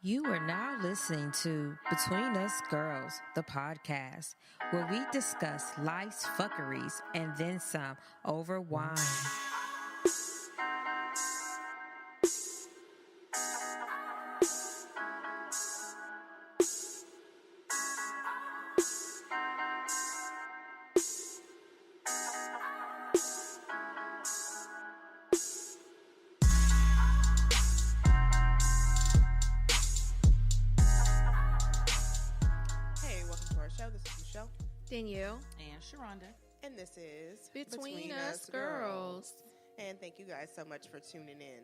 You are now listening to Between Us Girls, the podcast, where we discuss life's fuckeries and then some over wine. Danielle and Sharonda, and this is Between Us Girls. And thank you guys so much for tuning in.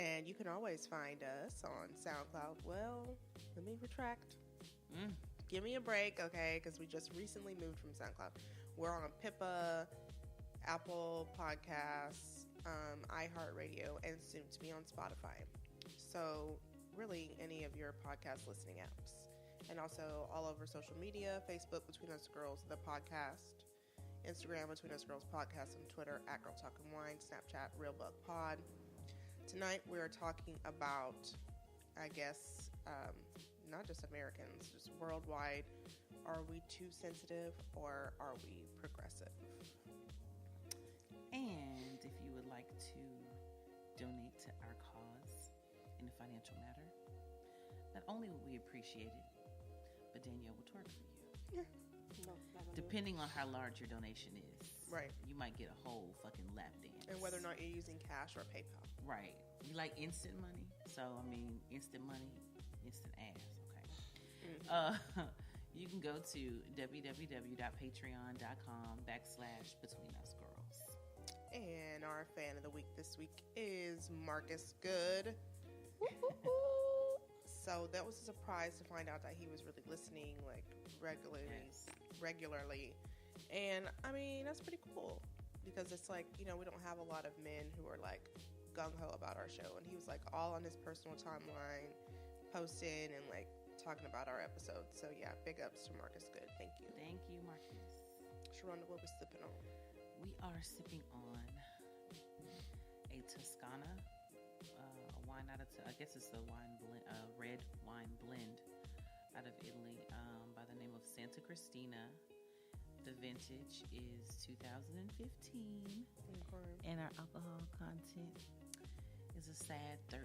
And you can always find us on SoundCloud. Well, let me retract. Give me a break, okay? Because we just recently moved from SoundCloud. We're on Pippa, Apple Podcasts, iHeartRadio, and soon to be on Spotify. So really, any of your podcast listening apps. And also all over social media, Facebook, Between Us Girls, the podcast, Instagram, Between Us Girls Podcast, and Twitter, at Girl Talking Wine, Snapchat, Real Bug Pod. Tonight we are talking about, I guess, not just Americans, just worldwide. Are we too sensitive or are we progressive? And if you would like to donate to our cause in a financial matter, not only will we appreciate it, but Danielle will twerk for you. Yeah. No, depending on how large your donation is. Right. You might get a whole fucking lap dance. And whether or not you're using cash or PayPal. Right. You like instant money? So, I mean, instant money, instant ass, okay? Mm-hmm. You can go to www.patreon.com/betweenusgirls. And our fan of the week this week is Marcus Good. So that was a surprise to find out that he was really listening, like, regularly. And, I mean, that's pretty cool. Because it's like, you know, we don't have a lot of men who are, like, gung-ho about our show. And he was, like, all on his personal timeline, posting and, like, talking about our episodes. So, yeah, big ups to Marcus Good. Thank you. Thank you, Marcus. Sharonda, what we sipping on? We are sipping on a Toscana. A wine out of, I guess it's a wine blend, red wine blend out of Italy by the name of Santa Cristina. The vintage is 2015, and our alcohol content is a sad 13%.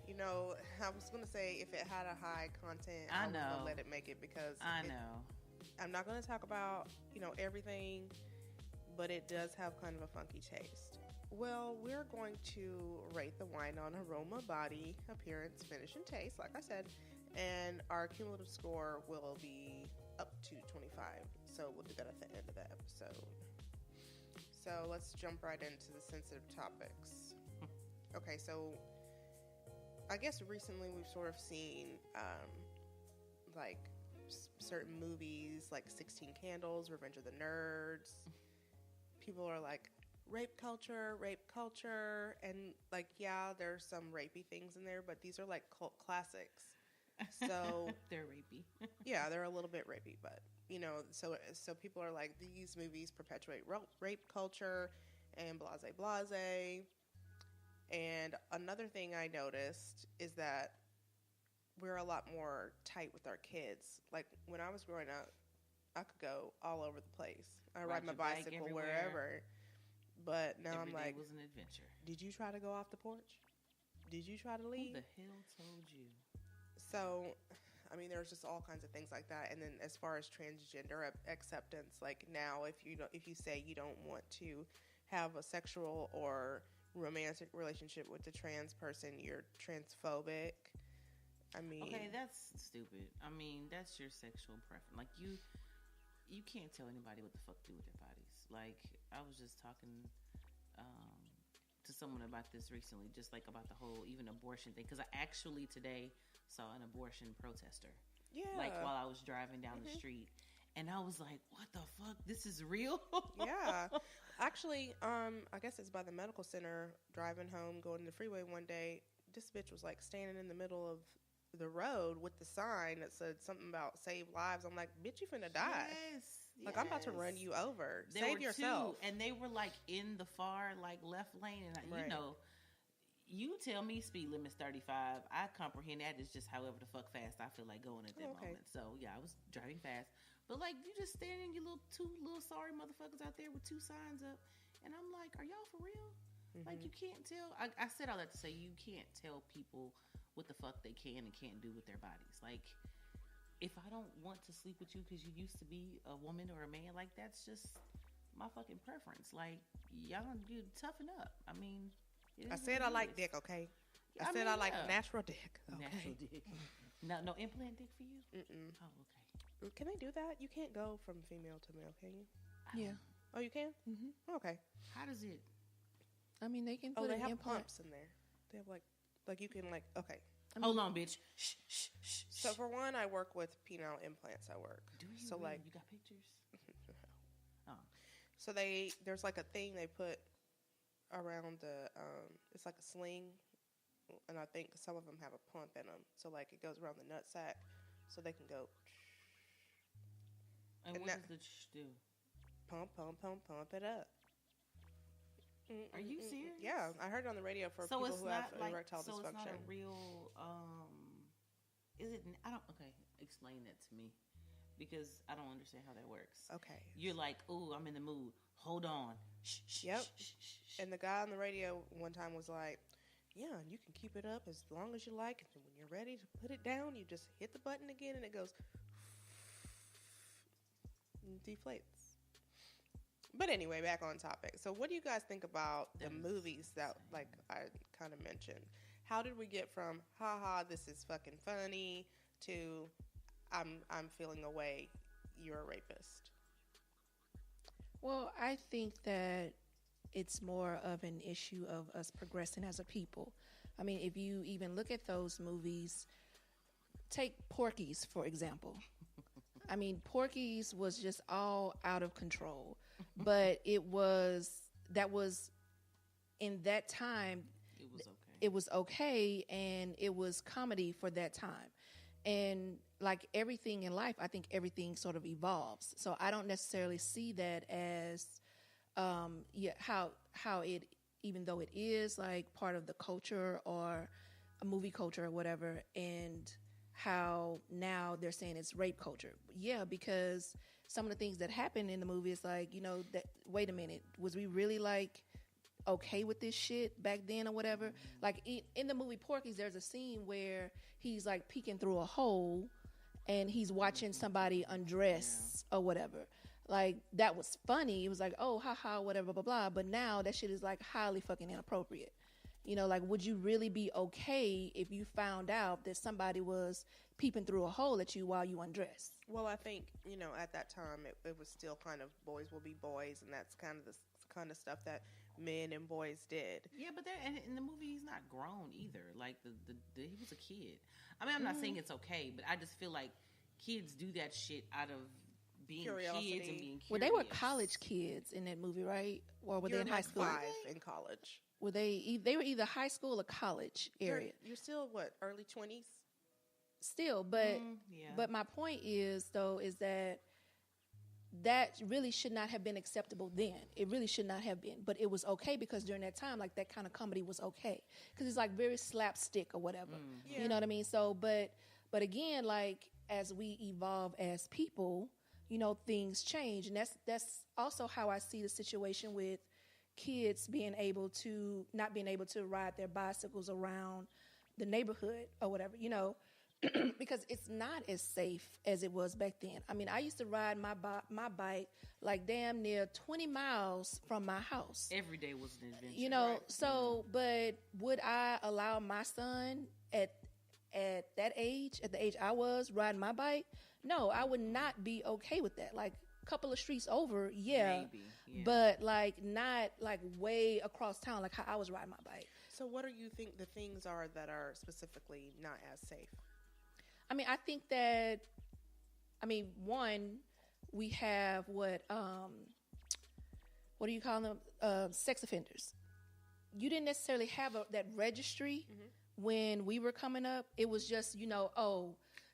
You know, I was going to say if it had a high content, I was going to let it make it because I know. I'm not going to talk about, you know, everything, but it does have kind of a funky taste. Well, we're going to rate the wine on aroma, body, appearance, finish, and taste, like I said. And our cumulative score will be up to 25. So we'll do that at the end of the episode. So let's jump right into the sensitive topics. Okay, so I guess recently we've sort of seen, like, certain movies, like 16 Candles, Revenge of the Nerds. People are like, rape culture, and like, yeah, there's some rapey things in there, but these are like cult classics. So they're rapey. Yeah, they're a little bit rapey, but you know, so people are like, these movies perpetuate rape culture and blase. And another thing I noticed is that we're a lot more tight with our kids. Like when I was growing up, I could go all over the place. I ride my bicycle wherever. But now Every I'm like, day was an adventure. Did you try to go off the porch? Did you try to leave? Who the hell told you? So, I mean, there's just all kinds of things like that. And then as far as transgender acceptance, like now, if you say you don't want to have a sexual or romantic relationship with a trans person, you're transphobic. I mean, okay, that's stupid. I mean, that's your sexual preference. Like you can't tell anybody what the fuck to do with their bodies. Like, I was just talking to someone about this recently, just like about the whole even abortion thing. Because I actually today saw an abortion protester. Yeah. Like while I was driving down the street. And I was like, what the fuck? This is real? Yeah. Actually, I guess it's by the medical center, driving home, going to the freeway one day. This bitch was like standing in the middle of the road with the sign that said something about save lives. I'm like, bitch, you finna die. Yes. Like, I'm about to run you over. Save yourself. And they were like in the far, like, left lane. And, right. You tell me speed limit's 35. I comprehend that. It's just however the fuck fast I feel like going at that moment. So yeah, I was driving fast. But like you just standing, you two little sorry motherfuckers out there with 2 signs up, and I'm like, are y'all for real? Mm-hmm. Like you can't tell. I said all that to say you can't tell people what the fuck they can and can't do with their bodies. Like if I don't want to sleep with you because you used to be a woman or a man, like that's just my fucking preference. Like y'all, you toughen up. I mean. I said I like dick, okay? I said I like natural dick. Okay? Natural dick. No implant dick for you? Mm-mm. Oh, okay. Can they do that? You can't go from female to male, can you? Yeah. Oh, you can? Mm-hmm. Okay. How does it? I mean, they can put they an have implant. pumps in there. They have like you can okay. Hold on, bitch. Shh. So for one, I work with penile implants at work. Do you? So really? You got pictures? Oh. So there's like a thing they put around the it's like a sling, and I think some of them have a pump in them, so like it goes around the nutsack so they can go. And what does the do? Pump it up. Are you serious? Yeah, I heard it on the radio for people who have erectile dysfunction. So it's not a real is it? I don't. Okay, explain that to me because I don't understand how that works. Okay, you're like, oh, I'm in the mood. Hold on. Yep. And the guy on the radio one time was like, yeah, you can keep it up as long as you like. And when you're ready to put it down, you just hit the button again and it goes and deflates. But anyway, back on topic. So what do you guys think about the movies that like I kind of mentioned? How did we get from haha, this is fucking funny to I'm feeling away, you're a rapist? Well, I think that it's more of an issue of us progressing as a people. I mean, if you even look at those movies, take Porky's, for example. I mean, Porky's was just all out of control. But in that time, it was okay, and it was comedy for that time. And like everything in life, I think everything sort of evolves. So I don't necessarily see that as how it, even though it is like part of the culture or a movie culture or whatever, and how now they're saying it's rape culture. Yeah, because some of the things that happen in the movie is like, that wait a minute, was we really like okay with this shit back then or whatever? Mm-hmm. Like in the movie Porky's, there's a scene where he's like peeking through a hole and he's watching somebody undress or whatever. Like that was funny. It was like, oh, haha, whatever, blah, blah. But now that shit is like highly fucking inappropriate. Like, would you really be okay if you found out that somebody was peeping through a hole at you while you undress? Well, I think, at that time, it was still kind of boys will be boys, and that's kind of the kind of stuff that men and boys did. Yeah, but and in the movie, he's not grown either. Like, he was a kid. I mean, I'm not saying it's okay, but I just feel like kids do that shit out of being curiosity. Kids and being curious. Well, they were college kids in that movie, right? Or were they in high school? 5 in college. Were they were either high school or college area. You're still early 20s? Still, but but my point is that really should not have been acceptable then. It really should not have been, but it was okay because during that time, like that kind of comedy was okay because it's like very slapstick or whatever. You know what I mean? So, but again, like as we evolve as people, things change, and that's also how I see the situation with kids not being able to ride their bicycles around the neighborhood or whatever, because it's not as safe as it was back then. I mean, I used to ride my bike like damn near 20 miles from my house. Every day was an adventure. Right? So, but would I allow my son at that age, at the age I was, riding my bike? No, I would not be okay with that. Like, couple of streets over, maybe, but like not like way across town like how I was riding my bike. So what do you think the things are that are specifically not as safe? I mean, I think that one, we have what do you call them, sex offenders. You didn't necessarily have that registry when we were coming up. It was just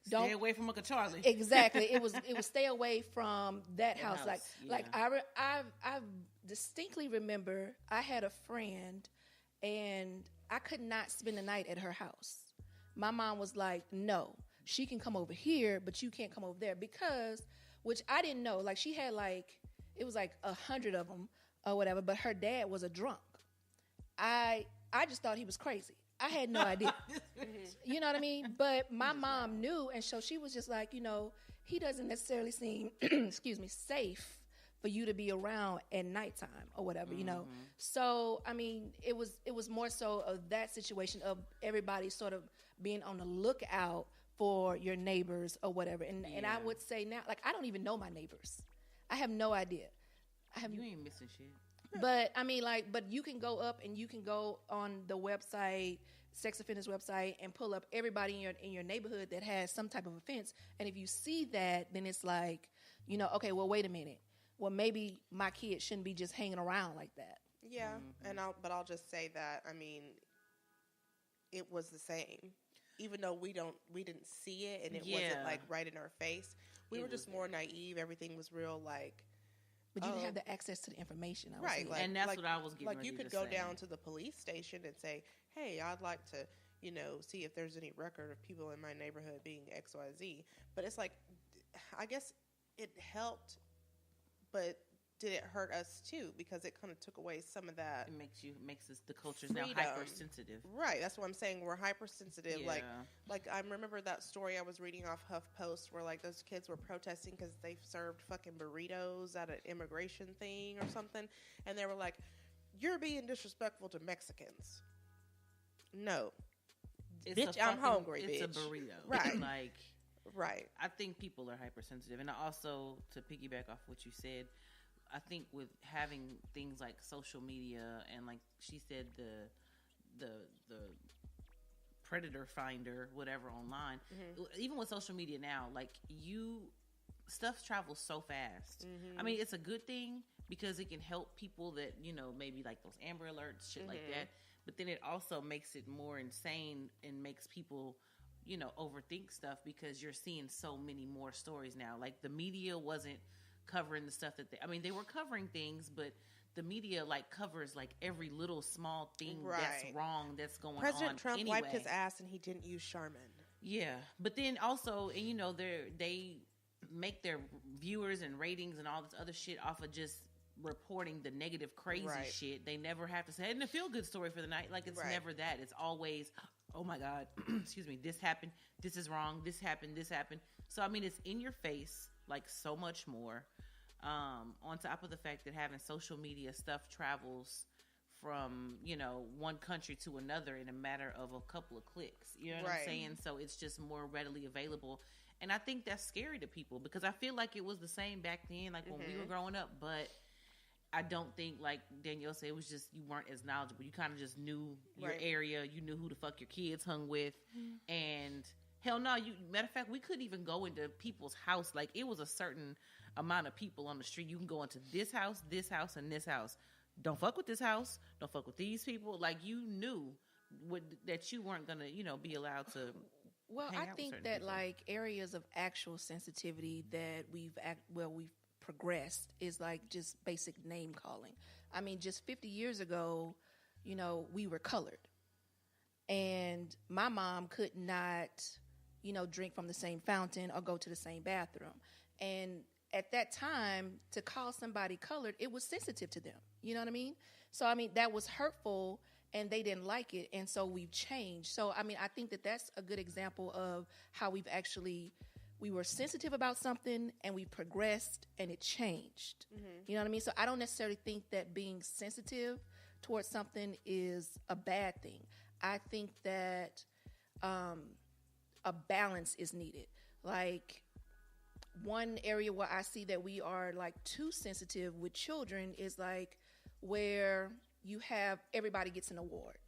don't stay away from Uncle Charlie. Exactly. It was stay away from that house. Like I distinctly remember I had a friend, and I could not spend the night at her house. My mom was like, no, she can come over here, but you can't come over there because, which I didn't know. Like, she had it was 100 of them or whatever, but her dad was a drunk. I just thought he was crazy. I had no idea. You know what I mean? But my mom knew, and so she was just like, he doesn't necessarily seem, excuse me, safe for you to be around at nighttime or whatever, So, I mean, it was more so of that situation of everybody sort of being on the lookout for your neighbors or whatever. And I would say now, I don't even know my neighbors. I have no idea. You ain't missing shit. But I mean, but you can go up and you can go on the website, sex offenders website, and pull up everybody in your neighborhood that has some type of offense. And if you see that, then it's like, okay, well, wait a minute. Well, maybe my kid shouldn't be just hanging around like that. Yeah, and I'll just say that, I mean, it was the same. Even though we didn't see it and it wasn't right in our face. We were just more naive. Everything was real but you didn't have the access to the information. And that's what I was getting ready you could go down to the police station and say, hey, I'd like to, see if there's any record of people in my neighborhood being XYZ. But it's I guess it helped, but did it hurt us too? Because it kind of took away some of that. It makes us, the culture's now hypersensitive. Right. That's what I'm saying. We're hypersensitive. Yeah. Like I remember that story I was reading off HuffPost where those kids were protesting because they served fucking burritos at an immigration thing or something. And they were like, you're being disrespectful to Mexicans. No. Bitch, I'm hungry, it's bitch. It's a burrito. Right. Right. I think people are hypersensitive. And also, to piggyback off what you said, I think with having things like social media and like she said, the predator finder, whatever online, even with social media now, stuff travels so fast. I mean, it's a good thing because it can help people that, maybe like those Amber Alerts, shit like that. But then it also makes it more insane and makes people, overthink stuff because you're seeing so many more stories now. Like the media wasn't covering the stuff that they were covering things, but the media covers every little small thing that's wrong that's going on. President Trump anyway. wiped his ass and he didn't use Charmin. Yeah, but then also, and they make their viewers and ratings and all this other shit off of just reporting the negative, crazy shit. They never have to say, and a feel good story for the night. It's never that. It's always, oh my God, excuse me, this happened, this is wrong, this happened, this happened. So I mean, it's in your face, so much more. On top of the fact that having social media stuff travels from, one country to another in a matter of a couple of clicks. You know what I'm saying? So it's just more readily available. And I think that's scary to people because I feel like it was the same back then, when we were growing up. But I don't think, like Danielle said, it was just you weren't as knowledgeable. You kind of just knew your area. You knew who the fuck your kids hung with. And hell no, matter of fact, we couldn't even go into people's house. It was a certain amount of people on the street. You can go into this house, and this house. Don't fuck with this house. Don't fuck with these people. You knew that you weren't gonna, be allowed to. Well, I think that people. Areas of actual sensitivity that we've progressed is just basic name calling. I mean, just 50 years ago, we were colored, and my mom could not, drink from the same fountain or go to the same bathroom, and at that time, to call somebody colored, it was sensitive to them. You know what I mean? So, I mean, that was hurtful, and they didn't like it, and so we've changed. So, I mean, I think that that's a good example of how we were sensitive about something, and we progressed, and it changed. You know what I mean? So, I don't necessarily think that being sensitive towards something is a bad thing. I think that a balance is needed. One area where I see that we are too sensitive with children is where you have everybody gets an award.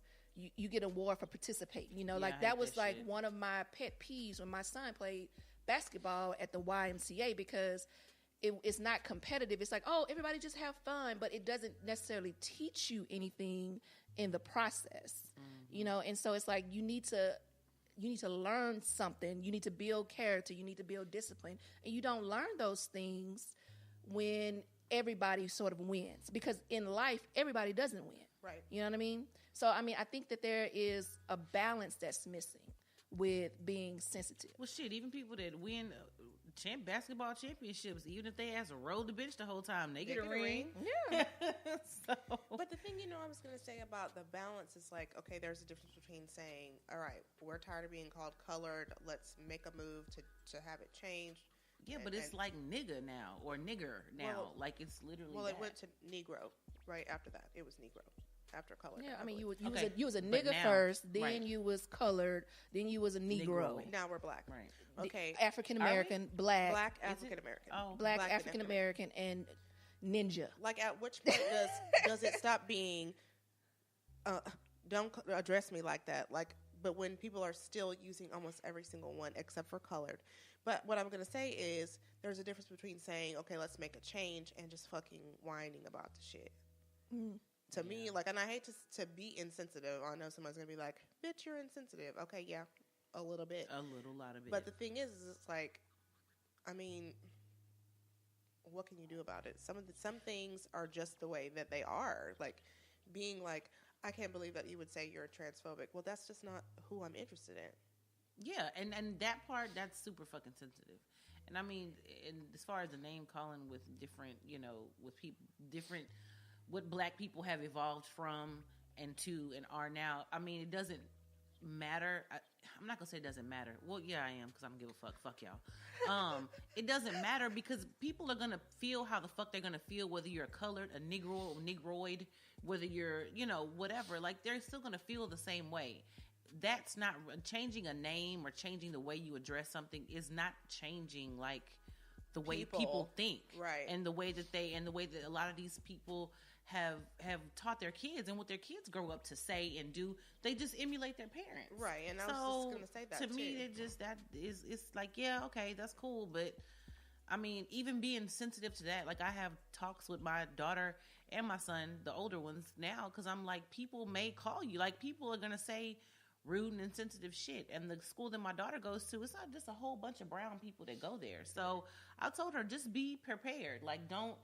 You get an award for participating. That was one of my pet peeves when my son played basketball at the YMCA because it's not competitive. It's everybody just have fun, but it doesn't necessarily teach you anything in the process. And so it's you need to learn something. You need to build character. You need to build discipline. And you don't learn those things when everybody sort of wins. Because in life, everybody doesn't win. Right. You know what I mean? So, I mean, I think that there is a balance that's missing with being sensitive. Well, shit, even people that win basketball championships, even if they ask to roll the bench the whole time, they get a ring. Yeah. So. But the thing, I was going to say about the balance is like, okay, there's a difference between saying, all right, we're tired of being called colored. Let's make a move to have it changed. Yeah, but it's like nigga now or nigger now. Well, like it's literally. Well, that. it went to Negro right after that. It was Negro after color. Yeah, I mean, you was a But nigga now- first, then right. you was colored, then you was a Negro. Negroid. Now we're black. Right. Okay. African American, black, Black African American. Oh. black Black African American, and ninja. Like, at which point does it stop being? Don't address me like that. Like, but when people are still using almost every single one except for colored. But what I'm going to say is there's a difference between saying, okay, let's make a change, and just fucking whining about the shit. To me, like, and I hate to be insensitive. I know someone's going to be like, bitch, you're insensitive. Okay, yeah, a little bit. A lot of it. But the thing is it's like, I mean, what can you do about it? Some things are just the way that they are. Like, being like, I can't believe that you would say you're transphobic. Well, that's just not who I'm interested in. Yeah, and that part, that's super fucking sensitive. And I mean, and as far as the name calling with different, with people, different, what black people have evolved from and to and are now, I mean, it doesn't matter. I'm not going to say it doesn't matter. Well, yeah, I am, because I don't give a fuck. Fuck y'all. It doesn't matter because people are going to feel how the fuck they're going to feel, whether you're colored, a Negro, or Negroid, whether you're, whatever. Like, they're still going to feel the same way. That's not changing a name or changing the way you address something is not changing like the way people think, right? And the way that a lot of these people have taught their kids and what their kids grow up to say and do. They just emulate their parents, right? And I was just going to say that to me, it's like, yeah, okay, that's cool, but I mean, even being sensitive to that, like I have talks with my daughter and my son, the older ones now, because I'm like, people may call you, like people are gonna say rude and insensitive shit. And the school that my daughter goes to, it's not just a whole bunch of brown people that go there. So I told her, just be prepared. Like, don't,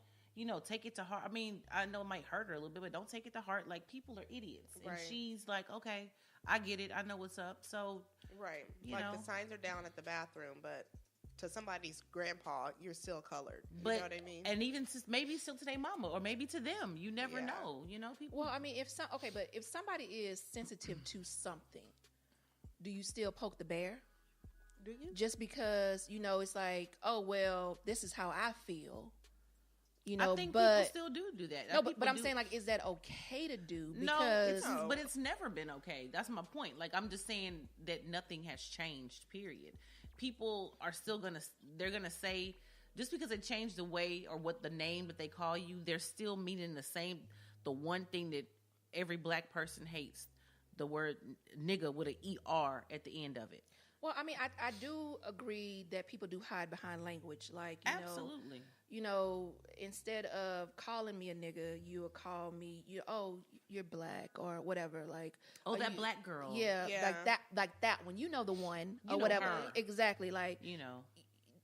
take it to heart. I mean, I know it might hurt her a little bit, but don't take it to heart. Like, people are idiots. Right. And she's like, okay, I get it. I know what's up. So, right. You like know. The signs are down at the bathroom, but to somebody's grandpa, you're still colored. You but, know what I mean? And even maybe still to their mama or maybe to them. You never know. People. Well, I mean, but if somebody is sensitive to something, do you still poke the bear? Do you? Just because, it's like, oh, well, this is how I feel. I think people still do that. No, but I'm saying, like, is that okay to do? Because but it's never been okay. That's my point. Like, I'm just saying that nothing has changed, period. People are still they're gonna say, just because they changed the way or what the name that they call you, they're still meaning the one thing that every black person hates, the word nigga with an ER at the end of it. Well, I mean, I do agree that people do hide behind language. Like, absolutely. Instead of calling me a nigga, you will call me, you're black or whatever. Like, that black girl. Yeah, like that one. The one or whatever. Her. Exactly. Like,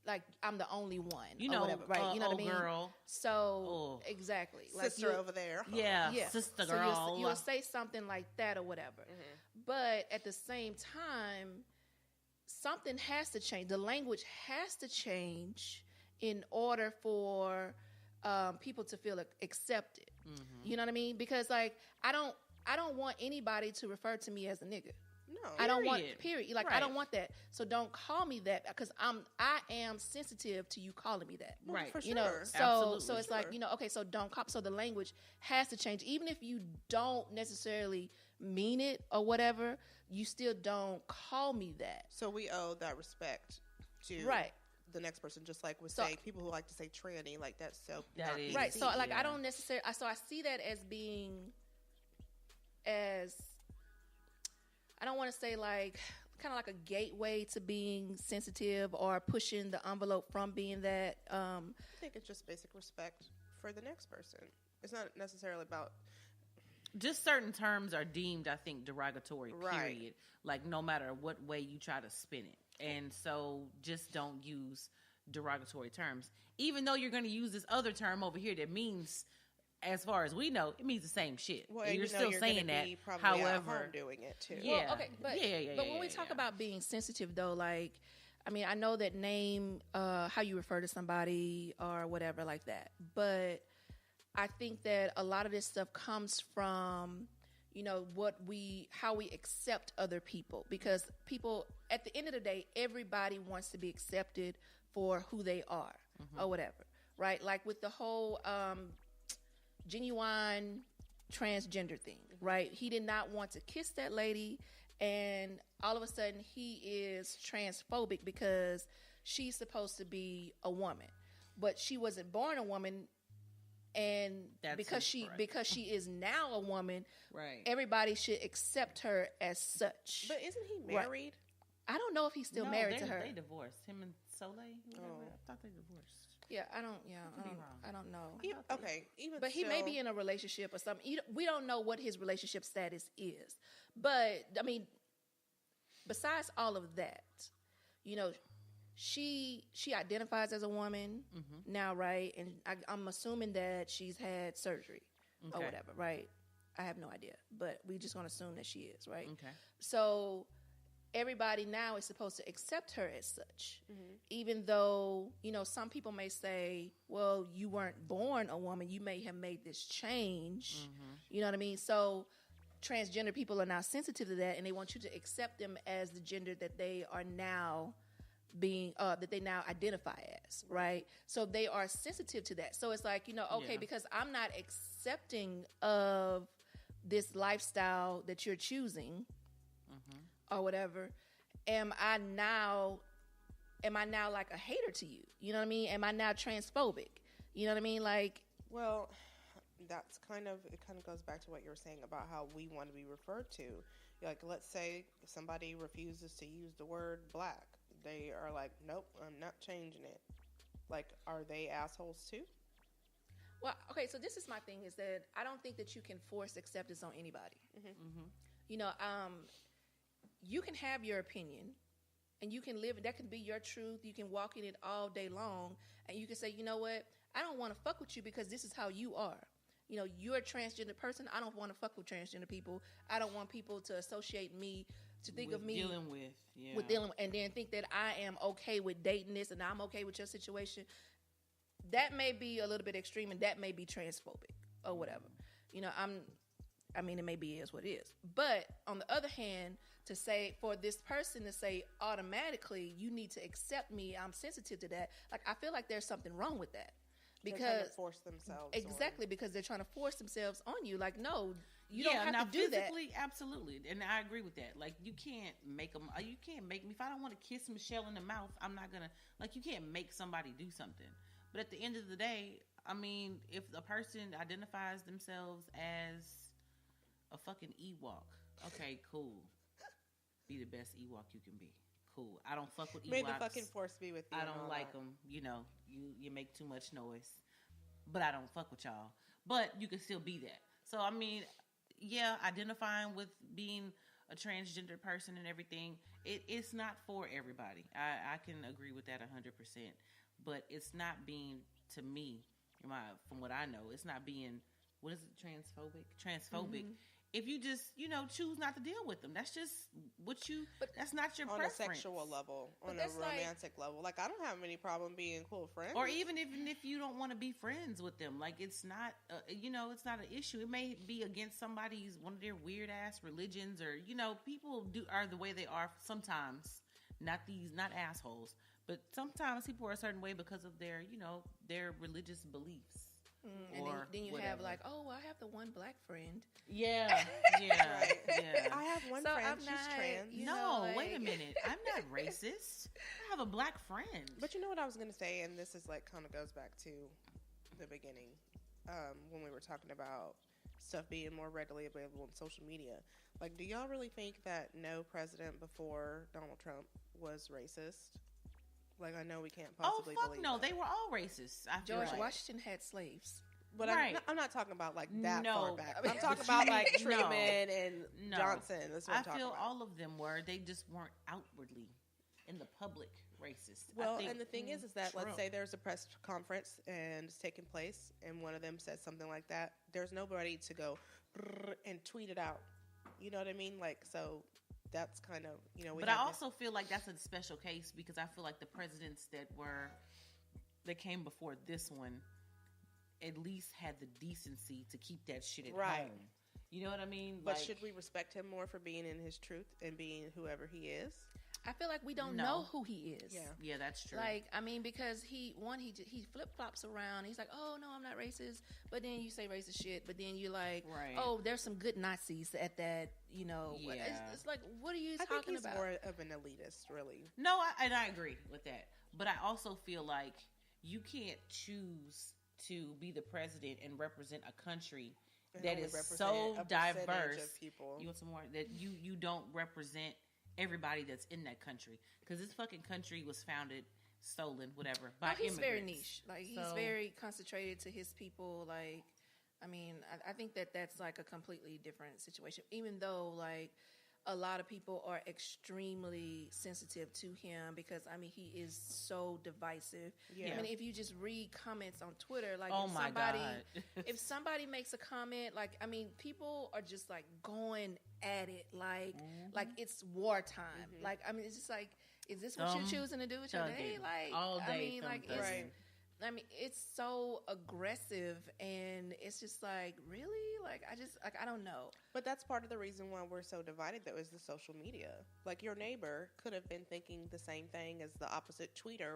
like I'm the only one. Or whatever, right? You know what I mean? Girl. So exactly, sister like over there. Yeah, sister girl. So you'll say something like that or whatever. Mm-hmm. But at the same time, something has to change. The language has to change in order for people to feel accepted. Mm-hmm. You know what I mean? Because like I don't want anybody to refer to me as a nigga. No, I don't want period. Like right. I don't want that. So don't call me that because I am sensitive to you calling me that. Right. For sure. So it's like, okay, so don't call. So the language has to change. Even if you don't necessarily mean it or whatever, you still don't call me that. So we owe that respect to the next person, just like with saying people who like to say tranny, like that's so that is right. So like I don't necessarily. So I see that as being I don't want to say like kind of like a gateway to being sensitive or pushing the envelope from being that. I think it's just basic respect for the next person. It's not necessarily about. Just certain terms are deemed, I think, derogatory, period. Right. Like, no matter what way you try to spin it. And so, just don't use derogatory terms. Even though you're going to use this other term over here that means as far as we know, it means the same shit. Well, and you're still saying that. However, doing it too. Yeah. Well, okay, but when we talk about being sensitive, though, like, I mean, I know that name, how you refer to somebody or whatever like that, but I think that a lot of this stuff comes from, you know, how we accept other people, because people, at the end of the day, everybody wants to be accepted for who they are or whatever, right? Like with the whole genuine transgender thing, right? He did not want to kiss that lady, and all of a sudden he is transphobic because she's supposed to be a woman, but she wasn't born a woman. And because she is now a woman, right? Everybody should accept her as such. But isn't he married? I don't know if he's still married to her. They divorced. Him and Soleil. I thought they divorced. Yeah, I don't know. But he may be in a relationship or something. We don't know what his relationship status is. But I mean, besides all of that, you know, she identifies as a woman now, right? And I'm assuming that she's had surgery or whatever, right? I have no idea, but we just gonna assume that she is, right? Okay. So everybody now is supposed to accept her as such, even though, you know, some people may say, well, you weren't born a woman, you may have made this change. You know what I mean? So transgender people are now sensitive to that, and they want you to accept them as the gender that they are now being, that they now identify as, right? So they are sensitive to that. So it's like, you know, okay, because I'm not accepting of this lifestyle that you're choosing or whatever, am I now like a hater to you? You know what I mean? Am I now transphobic? You know what I mean? Like, well, that's kind of goes back to what you were saying about how we want to be referred to. Like, let's say somebody refuses to use the word black. They are like, nope, I'm not changing it. Like, are they assholes too? Well, okay, so this is my thing, is that I don't think that you can force acceptance on anybody. You know, you can have your opinion, and you can live, that can be your truth. You can walk in it all day long, and you can say, you know what, I don't want to fuck with you because this is how you are. You know, you're a transgender person. I don't want to fuck with transgender people. I don't want people to associate me, to think of me with dealing, and then think that I am okay with dating this and I'm okay with your situation. That may be a little bit extreme, and that may be transphobic or whatever. You know, I mean, it may be is what it is. But on the other hand, to say, for this person to say automatically, you need to accept me, I'm sensitive to that. Like, I feel like there's something wrong with that. Because they're trying to force themselves exactly, because they're trying to force themselves on you. Like, no, you don't have to do that. Absolutely, and I agree with that. Like, you can't make them. You can't make me. If I don't want to kiss Michelle in the mouth, I'm not gonna. Like, you can't make somebody do something. But at the end of the day, I mean, if a person identifies themselves as a fucking Ewok, okay, cool. Be the best Ewok you can be. Cool. I don't fuck with Ewoks. May the fucking force be with you. I don't like them. You know, you make too much noise. But I don't fuck with y'all. But you can still be that. So, I mean, yeah, identifying with being a transgender person and everything, it's not for everybody. I can agree with that 100%. But it's not being, to me, from what I know, it's not being, what is it, transphobic. If you just, you know, choose not to deal with them, that's just what you. But that's not your preference. On a sexual level, on a romantic level. Like, I don't have any problem being cool friends. Or even if you don't want to be friends with them, like, it's not, you know, it's not an issue. It may be against somebody's, one of their weird ass religions, or, you know, people are the way they are sometimes. Not assholes, but sometimes people are a certain way because of their, you know, their religious beliefs. And then you have like, oh, I have the one black friend. Yeah. Right. Yeah. I have one friend. She's trans. No, wait a minute. I'm not racist. I have a black friend. But you know what I was going to say, and this is like kind of goes back to the beginning when we were talking about stuff being more readily available on social media. Like, do y'all really think that no president before Donald Trump was racist? Like, I know we can't possibly believe no, that. they were all racist. George Washington had slaves. But right. I'm not talking about like that far back. I'm talking about like Truman and Johnson. That's what I'm talking about. I feel all of them were. They just weren't outwardly in the public racist. Well, and the thing is that Trump. let's say there's a press conference and it's taking place, and one of them says something like that. There's nobody to go and tweet it out. You know what I mean? Like, so that's kind of, you know. But I also feel like that's a special case because I feel like the presidents that came before this one at least had the decency to keep that shit at home. You know what I mean? But should we respect him more for being in his truth and being whoever he is? I feel like we don't know who he is. Yeah, that's true. Like, I mean, because he flip flops around. He's like, oh no, I'm not racist. But then you say racist shit. But then you're like, oh, there's some good Nazis at that. You know, it's like, what are you talking about? I think he's more of an elitist, really. No, I agree with that. But I also feel like you can't choose to be the president and represent a country that is so diverse. Of people. You want some more? That you don't represent everybody that's in that country, because this fucking country was founded, stolen, whatever, by he's immigrants. Very niche. Like, he's very concentrated to his people. Like, I mean, I think that's like a completely different situation. Even though, like, a lot of people are extremely sensitive to him because, I mean, he is so divisive. Yeah. I mean, if you just read comments on Twitter, like, if somebody makes a comment, like, I mean, people are just like going at it like it's wartime. Mm-hmm. Like, I mean, it's just like, is this what you're choosing to do with your day? Like, all day. I mean, like, it's so aggressive, and it's just like, really? Like, I don't know. But that's part of the reason why we're so divided, though, is the social media. Like, your neighbor could have been thinking the same thing as the opposite tweeter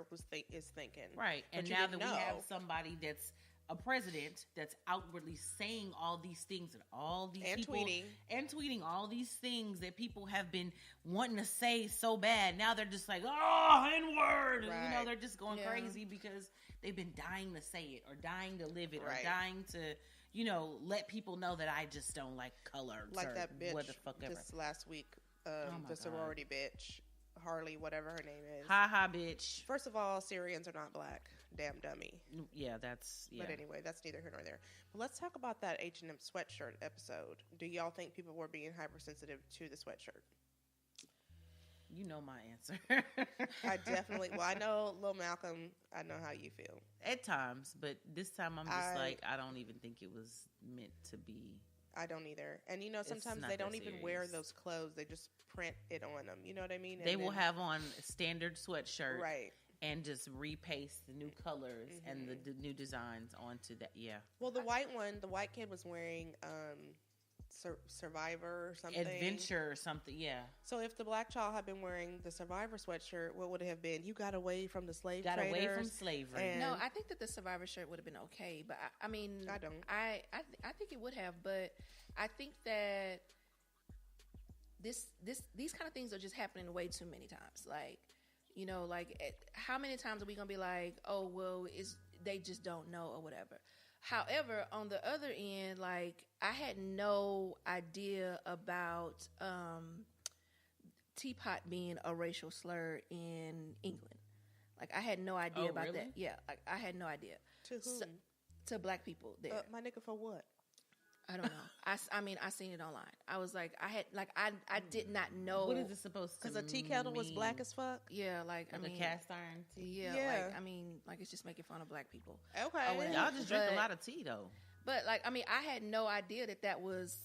is thinking. Right. And now that we have somebody that's a president that's outwardly saying all these things and all these people tweeting all these things that people have been wanting to say so bad. Now they're just like, oh, N-word. Right. You know, they're just going crazy because they've been dying to say it or dying to live it or dying to, you know, let people know that I just don't like color. Like that bitch what the fuck ever. This last week, the sorority bitch, Harley, whatever her name is. Ha ha, bitch. First of all, Syrians are not black. Damn dummy. Yeah, that's... Yeah. But anyway, that's neither here nor there. But let's talk about that H&M sweatshirt episode. Do y'all think people were being hypersensitive to the sweatshirt? You know my answer. I definitely... Well, I know, Lil Malcolm, I know how you feel. At times, but this time I'm just like, I don't even think it was meant to be... I don't either. And, you know, sometimes they don't even wear those clothes. They just print it on them. You know what I mean? They will have on a standard sweatshirt. Right. And just repaste the new colors and the new designs onto that. Yeah. Well, the white kid was wearing Survivor or something. Adventure or something, yeah. So if the black child had been wearing the Survivor sweatshirt, what would it have been? You got away from the slave traders. Got away from slavery. No, I think that the Survivor shirt would have been okay. But, I mean... I don't. I think it would have, but I think that these kind of things are just happening way too many times. Like... You know, like, how many times are we going to be like, oh, well, they just don't know or whatever. However, on the other end, like, I had no idea about teapot being a racial slur in England. Like, I had no idea about that. Yeah, like, I had no idea. To whom? To black people there. My nigga, for what? I don't know. I mean, I seen it online. I was like, I did not know. What is it supposed to mean? Because a tea kettle was black as fuck? Yeah, like, I mean. A cast iron tea? Yeah, like, I mean, like, it's just making fun of black people. Okay. Y'all just drink a lot of tea, though. But, like, I mean, I had no idea that was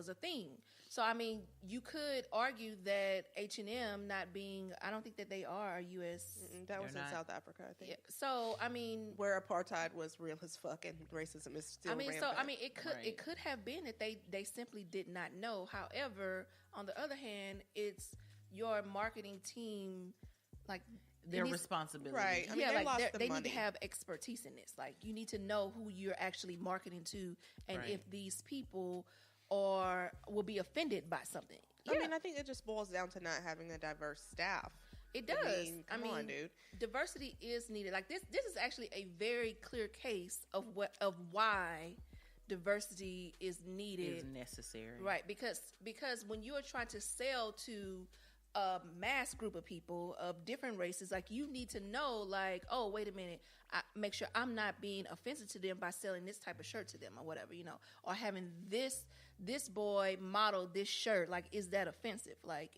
a thing. So, I mean, you could argue that H&M not being, I don't think that they are U.S. That was in South Africa, I think. Yeah. So, I mean. Where apartheid was real as fuck and racism is still rampant. So, I mean, it could have been that they simply did not know. However, on the other hand, it's your marketing team, like. Their responsibility. Right. I mean, they need to have expertise in this. Like, you need to know who you're actually marketing to and if these people will be offended by something. Yeah. I mean, I think it just boils down to not having a diverse staff. It does. I mean, come on, dude. Diversity is needed. Like, this is actually a very clear case of why diversity is needed. Is necessary. Right. Because when you are trying to sell to a mass group of people of different races, like, you need to know, like, oh, wait a minute, make sure I'm not being offensive to them by selling this type of shirt to them or whatever, you know, or having this boy model this shirt. Like, is that offensive? Like,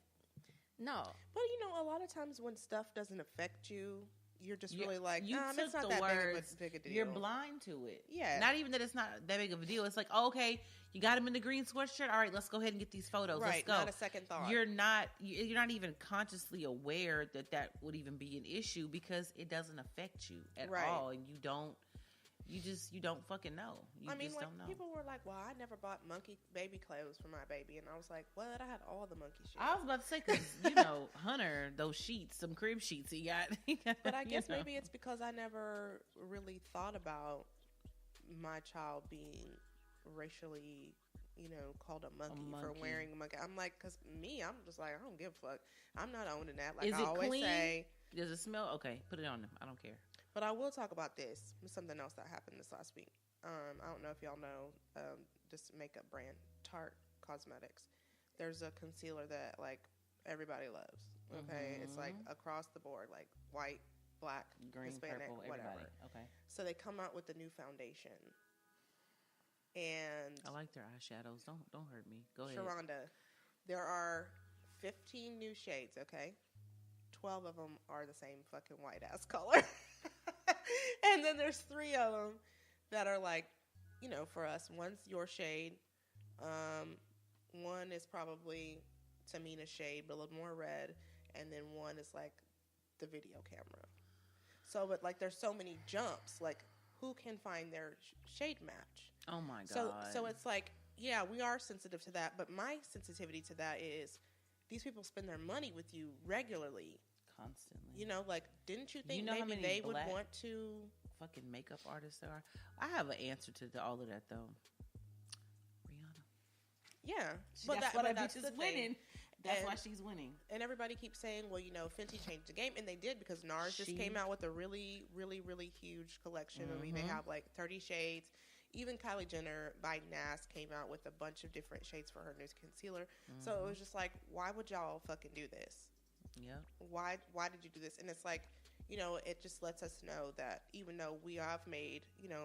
No. But a lot of times when stuff doesn't affect you, you're just really like, you took it's not the that words, big a deal. You're blind to it. Yeah. Not even that it's not that big of a deal. It's like, okay, you got him in the green sweatshirt. All right, let's go ahead and get these photos. Right, Let's go. not a second thought. You're not even consciously aware that would even be an issue because it doesn't affect you at all, and you don't fucking know. You just don't know. People were like, well, I never bought monkey baby clothes for my baby. And I was like, what? I had all the monkey shit. I was about to say, because, Hunter, those sheets, some crib sheets he got. But I guess maybe it's because I never really thought about my child being racially, called a monkey for wearing a monkey. I'm like, because I'm just like, I don't give a fuck. I'm not owning that. Like, Is I it always clean? say. Does it smell? Okay, put it on them. I don't care. But I will talk about this. Something else that happened this last week. I don't know if y'all know this makeup brand, Tarte Cosmetics. There's a concealer that like everybody loves. Okay, It's like across the board, like white, black, green, Hispanic, purple, whatever. everybody. Okay. So they come out with a new foundation, and I like their eyeshadows. Don't hurt me. Go ahead. Sharonda, there are 15 new shades. Okay, 12 of them are the same fucking white ass color. And then there's 3 of them that are like, for us, one's your shade. One is probably Tamina's shade, but a little more red. And then one is like the video camera. So, but like there's so many jumps. Like, who can find their shade match? Oh my God. So it's like, yeah, we are sensitive to that. But my sensitivity to that is these people spend their money with you regularly. Constantly. Like, didn't you think how maybe many they would black want to fucking makeup artists there are? I have an answer to all of that though. Rihanna. Yeah, That's why that bitch is winning. That's why she's winning. And everybody keeps saying, well, Fenty changed the game, and they did because NARS just came out with a really, really, really huge collection. I mean, they have like 30 shades. Even Kylie Jenner by NAS came out with a bunch of different shades for her new concealer. So it was just like, why would y'all fucking do this? Yeah. Why did you do this? And it's like, it just lets us know that even though we have made,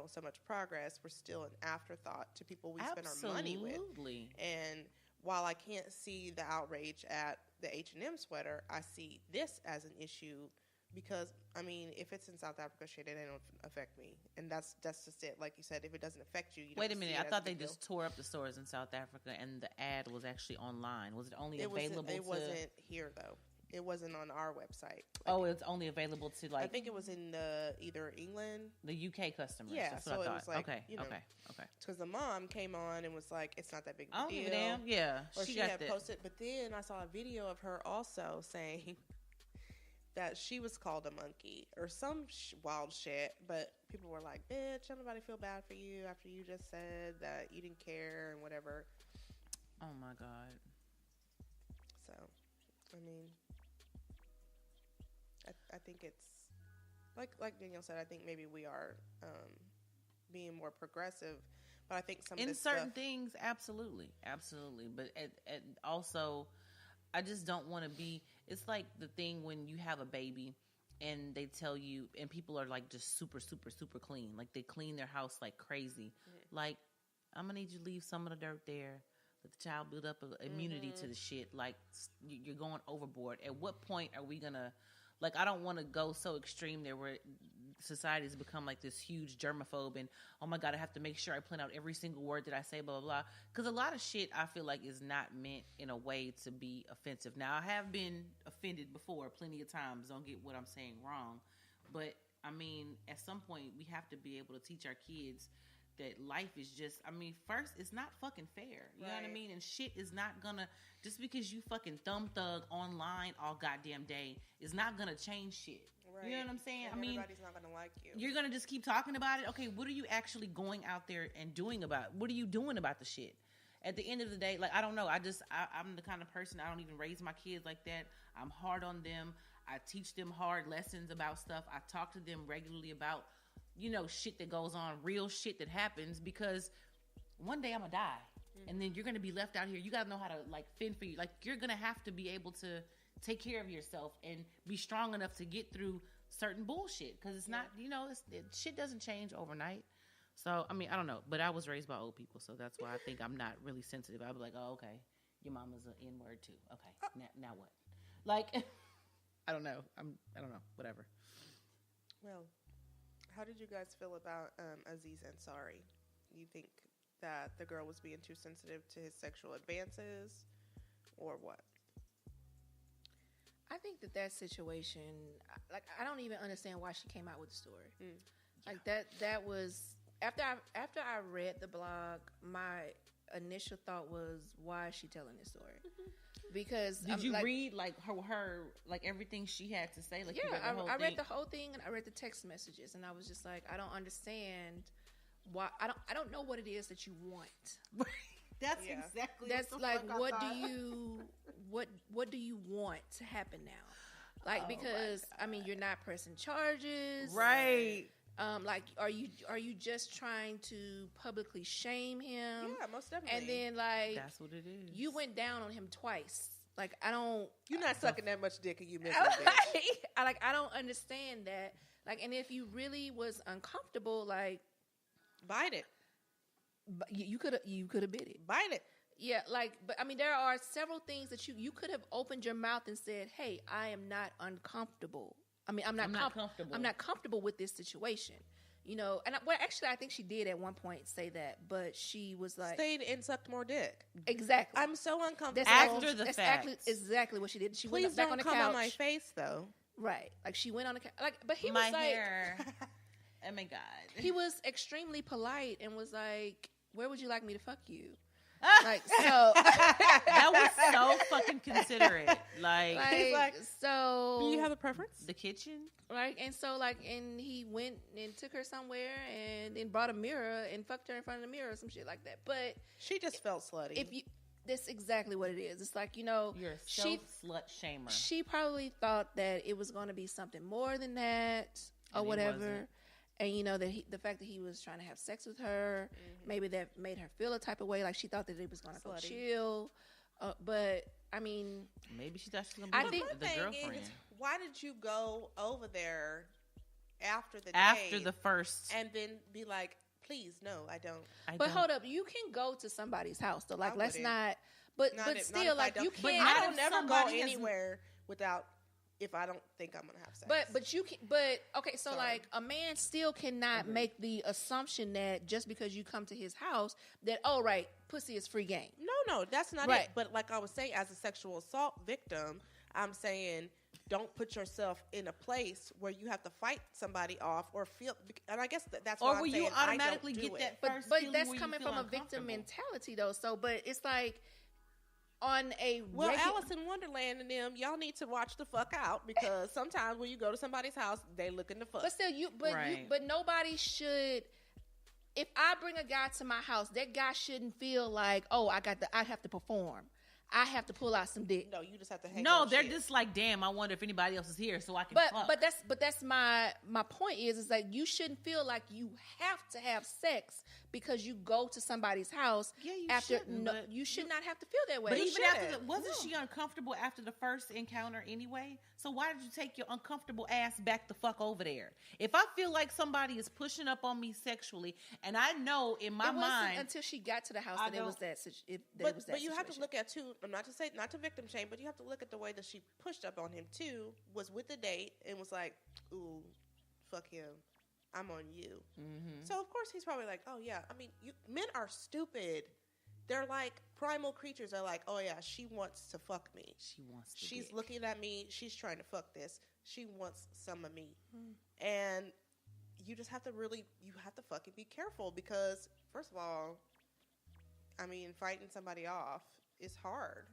so much progress, we're still an afterthought to people we spend our money with. Absolutely. And while I can't see the outrage at the H&M sweater, I see this as an issue because, if it's in South Africa, shit, it don't affect me. And that's just it. Like you said, if it doesn't affect you, you Wait don't a minute. see it I as thought a they big deal. just tore up the stores in South Africa and the ad was actually online. Was it only available It wasn't here, though. It wasn't on our website. It's only available to like. I think it was in either England, the UK customers. Yeah, That's what so I it thought. was like, okay. because the mom came on and was like, "It's not that big of a I don't deal." give a damn. Yeah, Or she got had that. posted, but then I saw a video of her also saying that she was called a monkey or some wild shit. But people were like, "Bitch, don't nobody feel bad for you after you just said that you didn't care and whatever." Oh my God. So, I think it's like Danielle said. I think maybe we are being more progressive, but I think some of in this certain stuff, things, absolutely. But also, I just don't want to be. It's like the thing when you have a baby, and they tell you, and people are like just super, super, super clean. Like they clean their house like crazy. Mm-hmm. Like I'm gonna need you to leave some of the dirt there. Let the child build up an immunity to the shit. Like you're going overboard. At what point are we gonna? Like, I don't want to go so extreme there where society has become like this huge germaphobe and, oh my God, I have to make sure I plan out every single word that I say, blah, blah, blah. Because a lot of shit I feel like is not meant in a way to be offensive. Now, I have been offended before plenty of times. Don't get what I'm saying wrong. But, at some point, we have to be able to teach our kids that life is just, first, it's not fucking fair. You know what I mean? And shit is not gonna, just because you fucking thumb thug online all goddamn day is not gonna change shit. Right. You know what I'm saying? And everybody's not gonna like you. You're gonna just keep talking about it. Okay, what are you actually going out there and doing about it? What are you doing about the shit? At the end of the day, like, I don't know. I'm the kind of person, I don't even raise my kids like that. I'm hard on them. I teach them hard lessons about stuff. I talk to them regularly about shit that goes on, real shit that happens, because one day I'm gonna die. And then you're gonna be left out here. You gotta know how to like fend for you. Like you're gonna have to be able to take care of yourself and be strong enough to get through certain bullshit. Cause it's not, shit doesn't change overnight. So, I don't know, but I was raised by old people. So that's why I think I'm not really sensitive. I'll be like, oh, okay, your mama's an N-word too. Okay, now what? Like, I don't know. I don't know. Whatever. Well, how did you guys feel about Aziz Ansari? You think that the girl was being too sensitive to his sexual advances, or what? I think that situation, like, I don't even understand why she came out with the story. Like that was after I read the blog, my initial thought was, why is she telling this story? Because did you read like her like everything she had to say? Like, yeah, I read the whole thing, and I read the text messages, and I was just like, I don't understand why. I don't know what it is that you want. That's exactly. That's like, what do you want to happen now? Like, because I mean, you're not pressing charges, right? Like, are you just trying to publicly shame him? Yeah, most definitely. And then, like, that's what it is. You went down on him twice. Like, I don't. You're not sucking that much dick, and you missing it. I don't understand that. Like, and if you really was uncomfortable, like, bite it. You could have bit it. Bite it. Yeah, like, but I mean, there are several things that you could have opened your mouth and said, "Hey, I am not uncomfortable. I mean, I'm not comfortable. I'm not comfortable with this situation." You know, and actually, I think she did at one point say that, but she was like, stayed and sucked more dick. Exactly. I'm so uncomfortable. After the fact. Exactly what she did. She Please went back on the couch. Please don't come on my face, though. Right. Like, she went on the couch. Like, but he my was like, hair. Oh my God. He was extremely polite and was like, "Where would you like me to fuck you?" Like, so that was so fucking considerate. Like so. Do you have a preference? The kitchen, right? And so, like, and he went and took her somewhere and then brought a mirror and fucked her in front of the mirror or some shit like that. But she just felt slutty. That's exactly what it is. It's like, you know, you're a slut shamer. She probably thought that it was going to be something more than that or whatever. And, you know, that the fact that he was trying to have sex with her, maybe that made her feel a type of way. Like, she thought that it was going to go chill. But, I mean... Maybe she thought she was going to be the girlfriend. Why did you go over there after the After the first... And then be like, please, no, I don't. But hold up. You can go to somebody's house, though. Like, let's not... But still, like, you can't... I don't never go anywhere without... If I don't think I'm gonna have sex, but you can. But okay, so like a man still cannot make the assumption that just because you come to his house that pussy is free game. No, that's not it. But like I was saying, as a sexual assault victim, I'm saying don't put yourself in a place where you have to fight somebody off or feel. And I guess that's what I'm saying. Or will you automatically get that first feeling? But that's coming from a victim mentality, though. So, but it's like. On a Alice in Wonderland and them, y'all need to watch the fuck out, because sometimes when you go to somebody's house, they looking to fuck. But still, but nobody should. If I bring a guy to my house, that guy shouldn't feel like, oh, I have to perform. I have to pull out some dick. No, you just have to hang. No, they're just like, damn, I wonder if anybody else is here so I can fuck. But that's my point is like, you shouldn't feel like you have to have sex because you go to somebody's house. Yeah, you should not have to feel that way. But even after wasn't she uncomfortable after the first encounter anyway? So why did you take your uncomfortable ass back the fuck over there? If I feel like somebody is pushing up on me sexually, and I know in my mind until she got to the house that it was that. But you have to look at too. I'm not to victim shame, but you have to look at the way that she pushed up on him too. Was with the date and was like, "Ooh, fuck him, I'm on you." Mm-hmm. So of course he's probably like, "Oh yeah." I mean, men are stupid. They're like primal creatures. They're like, "Oh yeah, she wants to fuck me. She's looking at me. She's trying to fuck this. She wants some of me." And you just have to fucking be careful, because first of all, I mean, fighting somebody off is hard.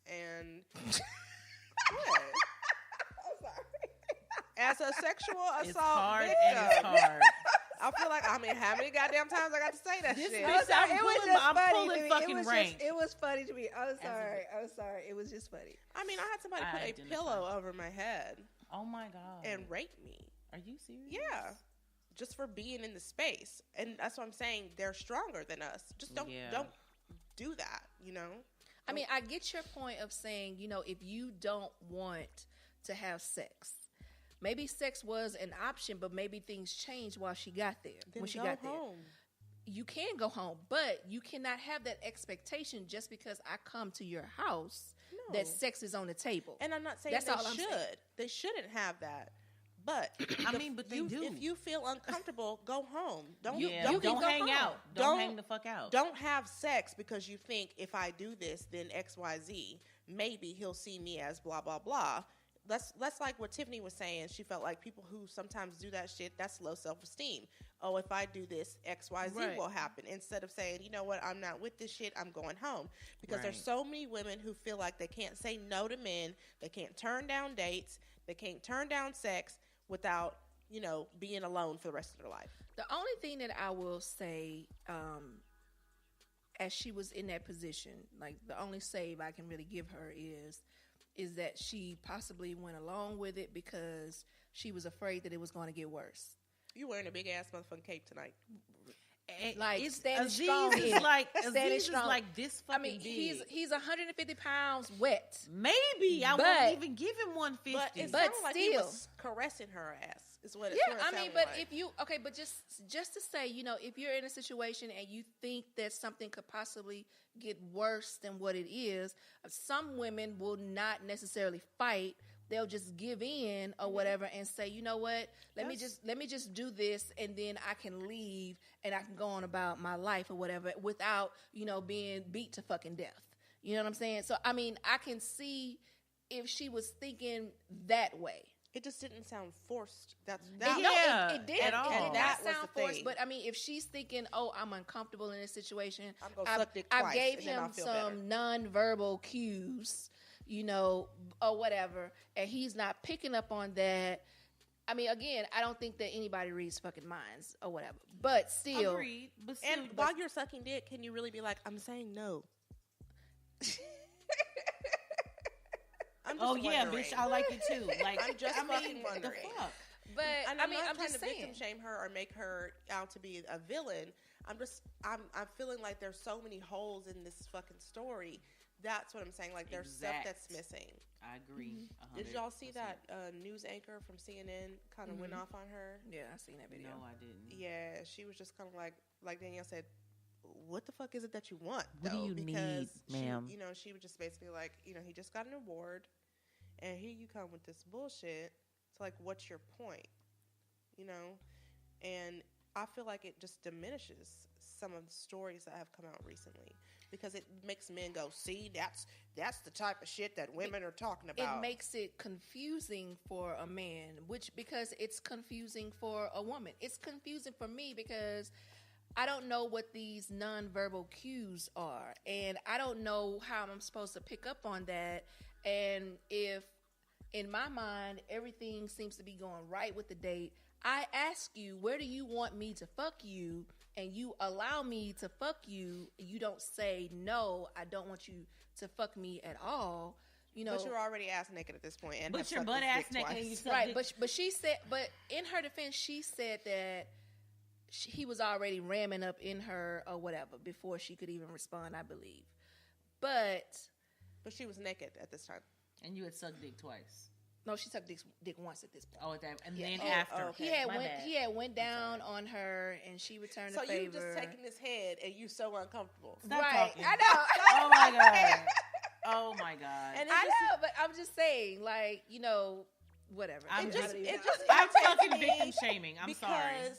And what? I'm sorry. As a sexual assault victim, it's hard. I feel like, I mean, how many goddamn times I got to say that shit? I'm pulling fucking rank. It was funny to me. I'm sorry. It was just funny. I mean, I had somebody put a pillow over my head. Oh my God. And rape me. Are you serious? Yeah. Just for being in the space. And that's what I'm saying. They're stronger than us. Just don't do that, you know? I mean, I get your point of saying, you know, if you don't want to have sex, maybe sex was an option, but maybe things changed while she got there. Then when she go got home. you can go home, but you cannot have that expectation just because I come to your house that sex is on the table. And I'm not saying That's all I'm should. saying. They shouldn't have that. But but they do. If you feel uncomfortable, go home. Don't You don't can go hang home. out. Don't hang the fuck out. Don't have sex because you think if I do this, then XYZ, maybe he'll see me as blah blah blah. That's like what Tiffany was saying. She felt like people who sometimes do that shit, that's low self-esteem. Oh, if I do this, XYZ will happen. Instead of saying, you know what, I'm not with this shit, I'm going home. Because there's so many women who feel like they can't say no to men, they can't turn down dates, they can't turn down sex without, being alone for the rest of their life. The only thing that I will say, as she was in that position, like the only save I can really give her is that she possibly went along with it because she was afraid that it was going to get worse. You wearing a big ass motherfucking cape tonight. Like Aziz standing strong. is like Standing Aziz strong. is like this fucking big. he's 150 pounds wet. Maybe I won't even give him 150. But it But sounded like he still. was caressing her ass. Is what it Yeah, I mean, sounded but like. if you but just to say, if you're in a situation and you think that something could possibly get worse than what it is, some women will not necessarily fight. They'll just give in or whatever and say, you know what, let me just do this, and then I can leave and I can go on about my life or whatever without being beat to fucking death. You know what I'm saying? So I mean, I can see if she was thinking that way. It just didn't sound forced. It didn't. At It did all. not That was sound the forced. thing. But I mean, if she's thinking, "Oh, I'm uncomfortable in this situation," I'm gonna suck dick I twice, gave and then him I'll feel some nonverbal cues, or whatever, and he's not picking up on that. I mean, again, I don't think that anybody reads fucking minds or whatever. But still, Agreed. But still, And while you're sucking dick, can you really be like, I'm saying no? I'm just wondering. bitch, I like you too. Like I'm just fucking the wondering. fuck? but And I I'm mean, not I'm trying just to saying. victim shame her or make her out to be a villain. I'm feeling like there's so many holes in this fucking story. That's what I'm saying. Like there's stuff that's missing. I agree. Did y'all see that news anchor from CNN kind of went off on her? Yeah, I seen that video. No, I didn't. Yeah, she was just kind of like Danielle said, what the fuck is it that you want, What though? do you because need, ma'am? she was just basically like, he just got an award, and here you come with this bullshit. So, like, what's your point? And I feel like it just diminishes some of the stories that have come out recently because it makes men go, see, that's the type of shit that women are talking about. It makes it confusing for a man, because it's confusing for a woman. It's confusing for me because I don't know what these nonverbal cues are, and I don't know how I'm supposed to pick up on that. And if in my mind everything seems to be going right with the date, I ask you, where do you want me to fuck you? And you allow me to fuck you. You don't say, no, I don't want you to fuck me at all. But you're already ass naked at this point, and But you're butt ass naked, and you suck right? dick. But she said, but in her defense, she said that he was already ramming up in her or whatever before she could even respond, I believe. But she was naked at this time. And you had sucked dick twice. no, she sucked dick once at this point. Oh, at that, and Yeah. then Oh, after. okay. He had went down on her, and she returned the So favor. you just taking his head, and you so uncomfortable. Stop right? talking. I know. Oh my god. Oh my god. And I know, but I'm just saying, like, whatever. I'm It just- just I'm irritates fucking me victim shaming. I'm because sorry.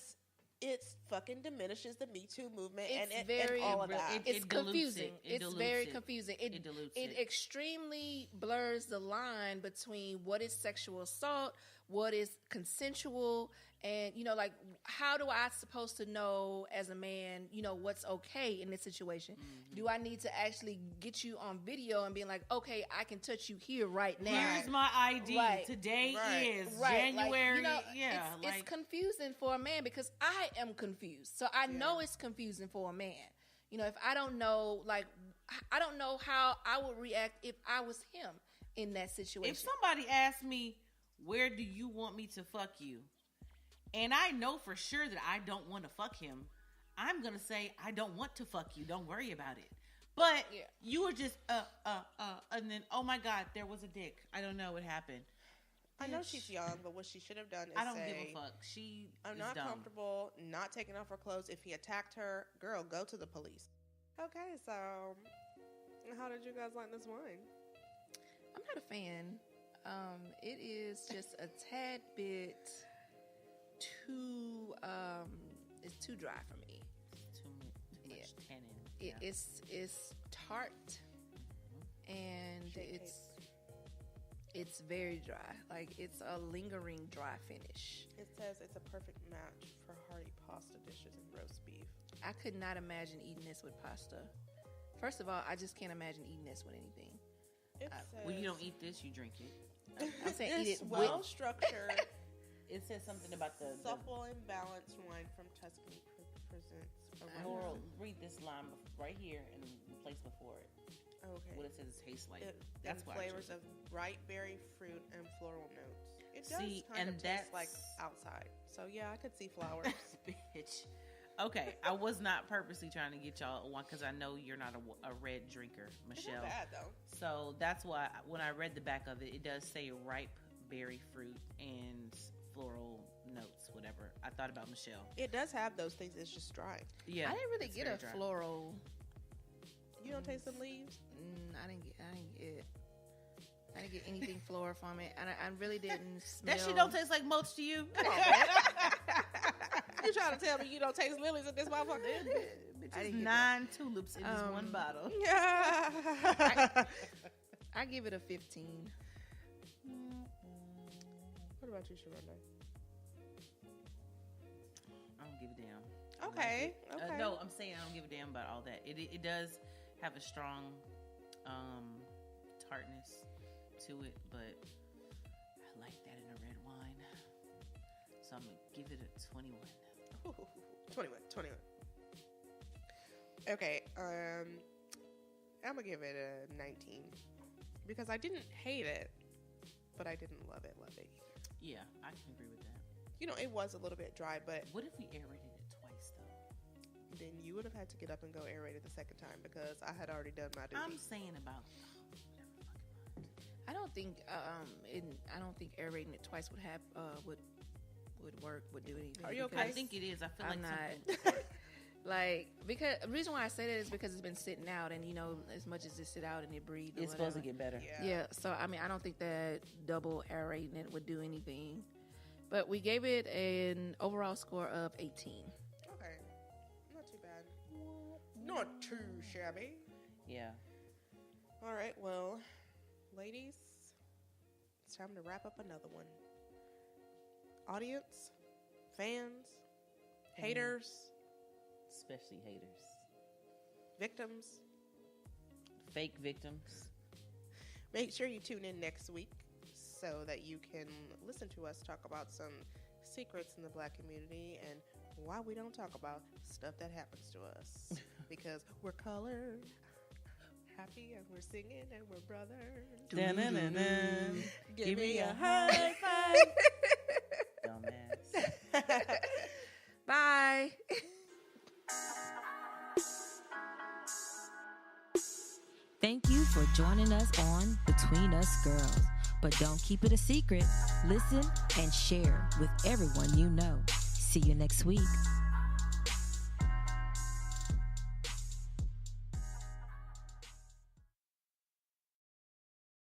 it fucking diminishes the Me Too movement It's and very- all of it- that. It's it dilutes confusing. it. It It's dilutes very it. confusing. It dilutes it it. extremely blurs the line between what is sexual assault, what is consensual, and like, how do I supposed to know as a man, what's okay in this situation? Mm-hmm. Do I need to actually get you on video and being like, okay, I can touch you here right now? Here's my ID. Right. Today Right. is Right, January. like, yeah, it's confusing for a man because I am confused. So I know it's confusing for a man. If I don't know, like, I don't know how I would react if I was him in that situation. If somebody asked me, where do you want me to fuck you? And I know for sure that I don't want to fuck him, I'm going to say, I don't want to fuck you. Don't worry about it. But you were just, and then, oh my God, there was a dick. I don't know what happened. I know she's young, but what she should have done is I don't say, give a fuck. She I'm is not dumb. comfortable not taking off her clothes. If he attacked her, girl, go to the police. Okay, so how did you guys like this wine? I'm not a fan. It is just a tad bit too. It's too dry for me. Too much tannin. It's tart, and it's very dry. Like, it's a lingering dry finish. It says it's a perfect match for hearty pasta dishes and roast beef. I could not imagine eating this with pasta. First of all, I just can't imagine eating this with anything. It says, When you don't eat this, you drink it. I'm saying eat this it well with. structured, It says something about the supple and balanced wine from Tuscany presents a floral. Read this line right here and the place before it. Okay. What it says tastes like. It, That's and why flavors of bright berry fruit and floral notes. It does See, kind and of taste that's- like outside. So yeah, I could see flowers. Bitch. Okay, I was not purposely trying to get y'all one because I know you're not a red drinker, It's Michelle. not bad though. So that's why when I read the back of it, it does say ripe berry fruit and floral notes, whatever. I thought about Michelle. It does have those things. It's just dry. Yeah, I didn't really it's get very a dry. floral. You don't taste some leaves? I didn't get anything floral from it, and I really didn't smell. That shit don't taste like mulch to you. Come on, man. You trying to tell me you don't taste lilies in this motherfucker? I Bitch, didn't get 9 tulips in this one bottle. I give it a 15. What about you, Sharonda? I don't give a damn. I like Okay. it. Okay. No, I'm saying I don't give a damn about all that. It does have a strong tartness to it, but I like that in a red wine. So I'm going to give it a 21. Ooh, 21. Okay, I'm gonna give it a 19 because I didn't hate it, but I didn't love it either. Yeah, I can agree with that. You know, it was a little bit dry, but What if we aerated it twice, though? then you would have had to get up and go aerate it the second time because I had already done my duty. I'm saying about... never fucking mind. I don't think aerating it twice would work, would do anything. Are you okay? I because think it is. I feel I'm like not. something... Like, because the reason why I say that is because it's been sitting out, and as much as it sit out and it breathes, It's supposed to get better. Yeah. So I mean, I don't think that double aerating it would do anything. But we gave it an overall score of 18. Okay, not too bad. Not too shabby. Yeah. All right, well, ladies, it's time to wrap up another one. Audience, fans, haters, Especially haters. victims, Fake victims. make sure you tune in next week so that you can listen to us talk about some secrets in the Black community and why we don't talk about stuff that happens to us. Because we're colored, happy, and we're singing, and we're brothers. Dun-dun-dun-dun. Give me a high five. Dumbass. Bye. Thank you for joining us on Between Us Girls. But don't keep it a secret. Listen and share with everyone you know. See you next week.